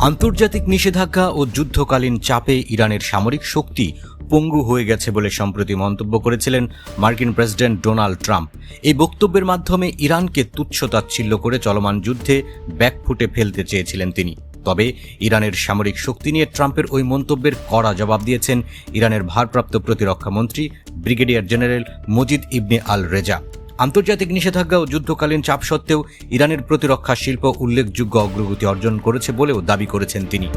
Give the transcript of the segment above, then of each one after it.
আন্তর্জাতিক নিষেধাজ্ঞা ও যুদ্ধকালীন চাপে ইরানের সামরিক শক্তি পঙ্গু হয়ে গেছে বলে সম্প্রতি মন্তব্য করেছিলেন মার্কিন প্রেসিডেন্ট ডোনাল্ড ট্রাম্প। এই বক্তব্যের মাধ্যমে ইরানকে তুচ্ছ-তাচ্ছিল্য করে চলমান যুদ্ধে ব্যাকফুটে ফেলতে চেয়েছিলেন তিনি। তবে ইরানের সামরিক শক্তি নিয়ে ট্রাম্পের ওই মন্তব্যের কড়া জবাব দিয়েছেন ইরানের ভারপ্রাপ্ত প্রতিরক্ষা মন্ত্রী ব্রিগেডিয়ার জেনারেল মজিদ ইবনে আল রেজা। আন্তর্জাতিক নিষেধাজ্ঞা ও যুদ্ধকালীন চাপ সত্ত্বেও ইরানের প্রতিরক্ষা শিল্প উল্লেখযোগ্য অগ্রগতি অর্জন করেছে বলেও দাবি করেছেন তিনি।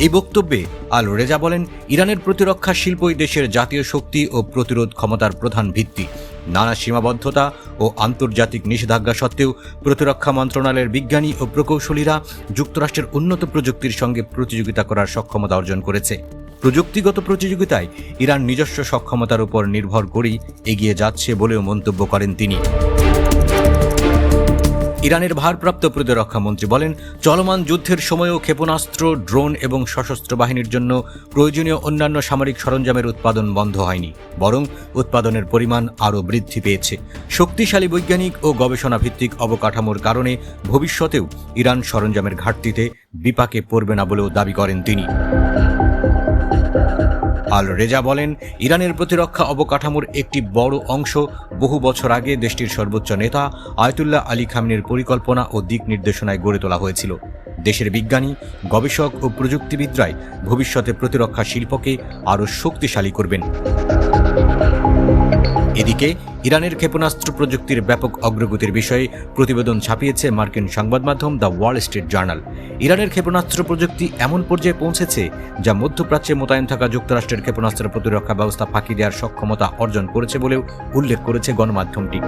এই বক্তব্যে আল রেজা বলেন, ইরানের প্রতিরক্ষা শিল্পই দেশের জাতীয় শক্তি ও প্রতিরোধ ক্ষমতার প্রধান ভিত্তি। নানা সীমাবদ্ধতা ও আন্তর্জাতিক নিষেধাজ্ঞা সত্ত্বেও প্রতিরক্ষা মন্ত্রণালয়ের বিজ্ঞানী ও প্রকৌশলীরা যুক্তরাষ্ট্রের উন্নত প্রযুক্তির সঙ্গে প্রতিযোগিতা করার সক্ষমতা অর্জন করেছে। প্রযুক্তিগত প্রতিযোগিতায় ইরান নিজস্ব সক্ষমতার উপর নির্ভর করেই এগিয়ে যাচ্ছে বলেও মন্তব্য করেন তিনি। ইরানের ভারপ্রাপ্ত প্রতিরক্ষা মন্ত্রী বলেন, চলমান যুদ্ধের সময়ও ক্ষেপণাস্ত্র, ড্রোন এবং সশস্ত্র বাহিনীর জন্য প্রয়োজনীয় অন্যান্য সামরিক সরঞ্জামের উৎপাদন বন্ধ হয়নি, বরং উৎপাদনের পরিমাণ আরও বৃদ্ধি পেয়েছে। শক্তিশালী বৈজ্ঞানিক ও গবেষণা ভিত্তিক অবকাঠামোর কারণে ভবিষ্যতেও ইরান সরঞ্জামের ঘাটতিতে বিপাকে পড়বে না বলেও দাবি করেন তিনি। আল রেজা বলেন, ইরানের প্রতিরক্ষা অবকাঠামোর একটি বড় অংশ বহু বছর আগে দেশটির সর্বোচ্চ নেতা আয়াতুল্লাহ আলী খামেনির পরিকল্পনা ও দিক নির্দেশনায় গড়ে তোলা হয়েছিল। দেশের বিজ্ঞানী, গবেষক ও প্রযুক্তিবিদরাই ভবিষ্যতে প্রতিরক্ষা শিল্পকে আরও শক্তিশালী করবেন। এদিকে ইরানের ক্ষেপণাস্ত্র প্রযুক্তির ব্যাপক অগ্রগতির বিষয়ে প্রতিবেদন ছাপিয়েছে মার্কিন সংবাদ মাধ্যম দ্য ওয়াল স্ট্রিট জার্নাল। ইরানের ক্ষেপণাস্ত্র প্রযুক্তি এমন পর্যায়ে পৌঁছেছে যা মধ্যপ্রাচ্যে মোতায়েন থাকা যুক্তরাষ্ট্রের ক্ষেপণাস্ত্র প্রতিরক্ষা ব্যবস্থা ফাঁকি দেওয়ার সক্ষমতা অর্জন করেছে বলেও উল্লেখ করেছে গণমাধ্যমটি।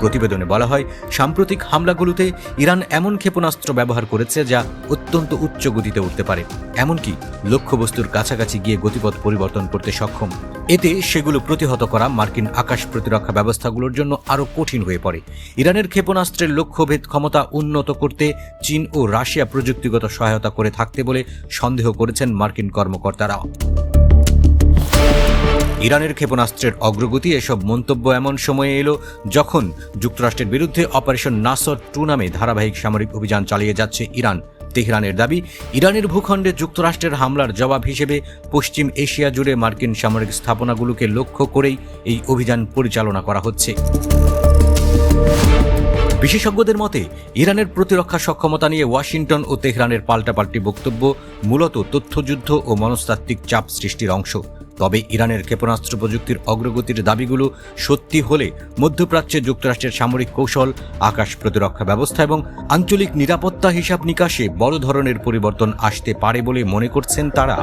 প্রতিবেদনে বলা হয়, সাম্প্রতিক হামলাগুলোতে ইরান এমন ক্ষেপণাস্ত্র ব্যবহার করেছে যা অত্যন্ত উচ্চ গতিতে উঠতে পারে, এমনকি লক্ষ্যবস্তুর কাছাকাছি গিয়ে গতিপথ পরিবর্তন করতে সক্ষম। এতে সেগুলো প্রতিহত করা মার্কিন আকাশ প্রতিরক্ষা ব্যবস্থাগুলোর জন্য আরও কঠিন হয়ে পড়ে। ইরানের ক্ষেপণাস্ত্রের লক্ষ্যভেদ ক্ষমতা উন্নত করতে চীন ও রাশিয়া প্রযুক্তিগত সহায়তা করে থাকতে বলে সন্দেহ করেছেন মার্কিন কর্মকর্তারা। ইরানের ক্ষেপণাস্ত্রের অগ্রগতি এসব মন্তব্য এমন সময়ে এলো যখন যুক্তরাষ্ট্রের বিরুদ্ধে অপারেশন নাসর 2 নামে ধারাবাহিক সামরিক অভিযান চালিয়ে যাচ্ছে ইরান। তেহরানের দাবি, ইরানের ভূখণ্ডে যুক্তরাষ্ট্রের হামলার জবাব হিসেবে পশ্চিম এশিয়া জুড়ে মার্কিন সামরিক স্থাপনাগুলোকে লক্ষ্য করেই এই অভিযান পরিচালনা করা হচ্ছে। বিশেষজ্ঞদের মতে, ইরানের প্রতিরক্ষা সক্ষমতা নিয়ে ওয়াশিংটন ও তেহরানের পাল্টাপাল্টি বক্তব্য মূলত তথ্যযুদ্ধ ও মনস্তাত্ত্বিক চাপ সৃষ্টির অংশ। তবে ইরানের ক্ষেপণাস্ত্র প্রযুক্তির অগ্রগতির দাবিগুলো সত্যি হলে মধ্যপ্রাচ্যে যুক্তরাষ্ট্রের সামরিক কৌশল, আকাশ প্রতিরক্ষা ব্যবস্থা এবং আঞ্চলিক নিরাপত্তা হিসাব নিকাশে বড় ধরনের পরিবর্তন আসতে পারে বলে মনে করছেন তারা।